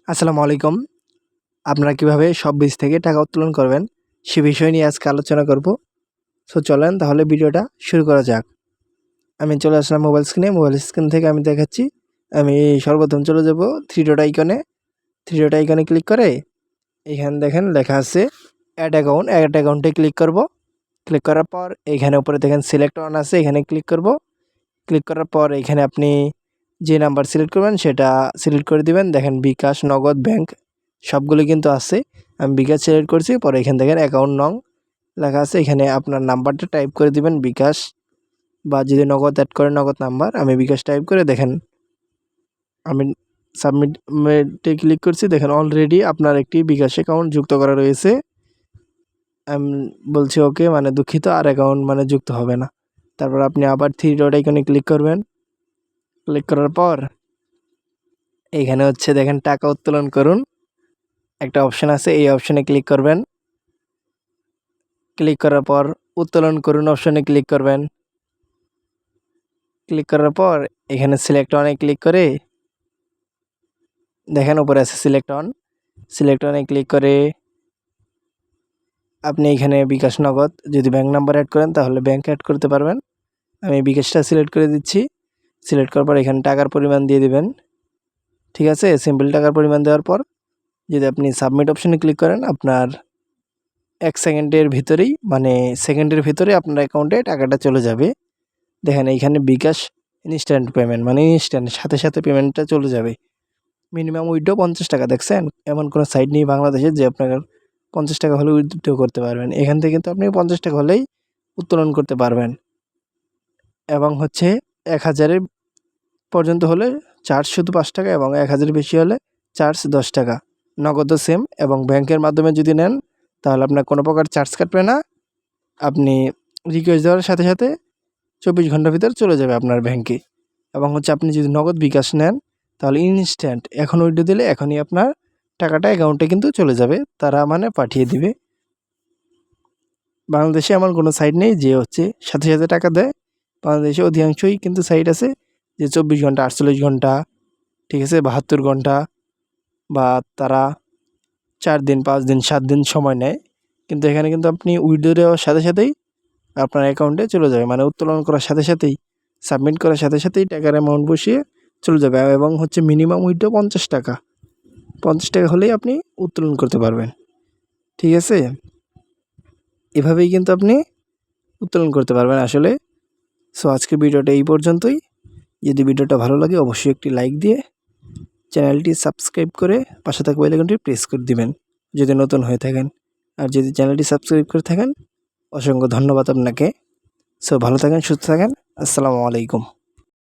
আসসালামু আলাইকুম। আপনারা কিভাবে শপবিজ থেকে টাকা উত্তোলন করবেন সে বিষয় নিয়ে আজকে আলোচনা করব। সো চলেন তাহলে ভিডিওটা শুরু করা যাক। আমি চলে আসলাম মোবাইল স্ক্রিনে। মোবাইল স্ক্রিন থেকে আমি দেখাচ্ছি। আমি সর্বপ্রথম চলে যাব থ্রি ডট আইকনে। থ্রি ডট আইকনে ক্লিক করে এখানে দেখেন লেখা আছে অ্যাড অ্যাকাউন্ট। অ্যাড অ্যাকাউন্টে ক্লিক করব। ক্লিক করার পর এখানে উপরে দেখেন সিলেক্ট অন আছে, এখানে ক্লিক করব। ক্লিক করার পর এখানে আপনি যে নাম্বার সিলেক্ট করবেন সেটা সিলেক্ট করে দিবেন। দেখেন বিকাশ, নগদ, ব্যাংক সবগুলো কিন্তু আছে। আমি বিকাশ সিলেক্ট করছি। পরে এখানে দেখেন অ্যাকাউন্ট নং লেখা আছে, এখানে আপনার নাম্বারটা টাইপ করে দিবেন বিকাশ, বা যদি নগদ অ্যাড করেন নগদ নাম্বার। আমি বিকাশ টাইপ করে দেখেন আমি সাবমিটে ক্লিক করছি। দেখেন অলরেডি আপনার একটি বিকাশ অ্যাকাউন্ট যুক্ত করা রয়েছে। আমি বলছি ওকে, মানে দুঃখিত, আর অ্যাকাউন্ট মানে যুক্ত হবে না। তারপর আপনি আবার থ্রি ডট আইকনে ক্লিক করবেন। ক্লিক করার পর এখানে হচ্ছে দেখেন টাকা উত্তোলন করুন একটা অপশান আছে, এই অপশানে ক্লিক করবেন। ক্লিক করার পর উত্তোলন করুন অপশানে ক্লিক করবেন। ক্লিক করার পর এখানে সিলেক্ট অনে ক্লিক করে দেখেন উপরে আছে সিলেক্ট অন। সিলেক্ট অনে ক্লিক করে আপনি এখানে বিকাশ, নগদ, যদি ব্যাঙ্ক নাম্বার অ্যাড করেন তাহলে ব্যাঙ্ক অ্যাড করতে পারবেন। আমি বিকাশটা সিলেক্ট করে দিচ্ছি। সিলেক্ট করার পর এখানে টাকার পরিমাণ দিয়ে দিবেন। ঠিক আছে, সিম্পল টাকার পরিমাণ দেওয়ার পর যদি আপনি সাবমিট অপশানে ক্লিক করেন, আপনার 1 সেকেন্ডের ভিতরেই, মানে সেকেন্ডের ভিতরে আপনার অ্যাকাউন্টে টাকাটা চলে যাবে। দেখেন এইখানে বিকাশ ইনস্ট্যান্ট পেমেন্ট, মানে ইনস্ট্যান্ট সাথে সাথে পেমেন্টটা চলে যাবে। মিনিমাম উইথড্র 50 টাকা। দেখছেন এমন কোনো সাইট নেই বাংলাদেশে যে আপনার 50 টাকা হলে উইথড্র করতে পারবেন। এখান থেকে কিন্তু আপনি 50 টাকা হলেই উত্তোলন করতে পারবেন। এবং হচ্ছে 1000-এর পর্যন্ত হলে চার্জ শুধু 5 টাকা, এবং 1000-এর বেশি হলে চার্জ 10 টাকা। নগদও সেম, এবং ব্যাংকের মাধ্যমে যদি নেন তাহলে আপনার কোনো প্রকার চার্জ কাটবে না। আপনি রিকোয়েস্ট দেওয়ার সাথে সাথে 24 ঘন্টার ভিতরে চলে যাবে আপনার ব্যাংকে। এবং হচ্ছে আপনি যদি নগদ বিকাশ নেন তাহলে ইনস্ট্যান্ট এখন উইথড্র দিলে এখনই আপনার টাকাটা অ্যাকাউন্টে কিন্তু চলে যাবে, তারা মানে পাঠিয়ে দিবে। বাংলাদেশে এমন কোনো সাইট নেই যে হচ্ছে সাথে সাথে টাকা দেয়। বাংলাদেশে অধিকাংশই কিন্তু সাইট আছে যে 24 ঘন্টা, 48 ঘন্টা, ঠিক আছে, 72 ঘন্টা, বা তারা 4 দিন, 5 দিন, 7 দিন সময় নেয়। কিন্তু এখানে কিন্তু আপনি উইথড্র দেওয়ার সাথে সাথেই আপনার অ্যাকাউন্টে চলে যাবে, মানে উত্তোলন করার সাথে সাথেই, সাবমিট করার সাথে সাথেই টাকার অ্যামাউন্ট বসিয়ে চলে যাবে। এবং হচ্ছে মিনিমাম উইথড্র 50 টাকা। 50 টাকা হলেই আপনি উত্তোলন করতে পারবেন। ঠিক আছে, এভাবেই কিন্তু আপনি উত্তোলন করতে পারবেন আসলে। সো আজকের ভিডিওটা এই পর্যন্তই। যদি ভিডিওটা ভালো লাগে অবশ্যই একটি লাইক দিয়ে চ্যানেলটি সাবস্ক্রাইব করে পাশে থাকা বেল আইকনটি প্রেস করে দিবেন যদি নতুন হয়ে থাকেন। আর যদি চ্যানেলটি সাবস্ক্রাইব করে থাকেন অসংখ্য ধন্যবাদ আপনাকে। সো ভালো থাকেন, সুস্থ থাকেন। আসসালামু আলাইকুম।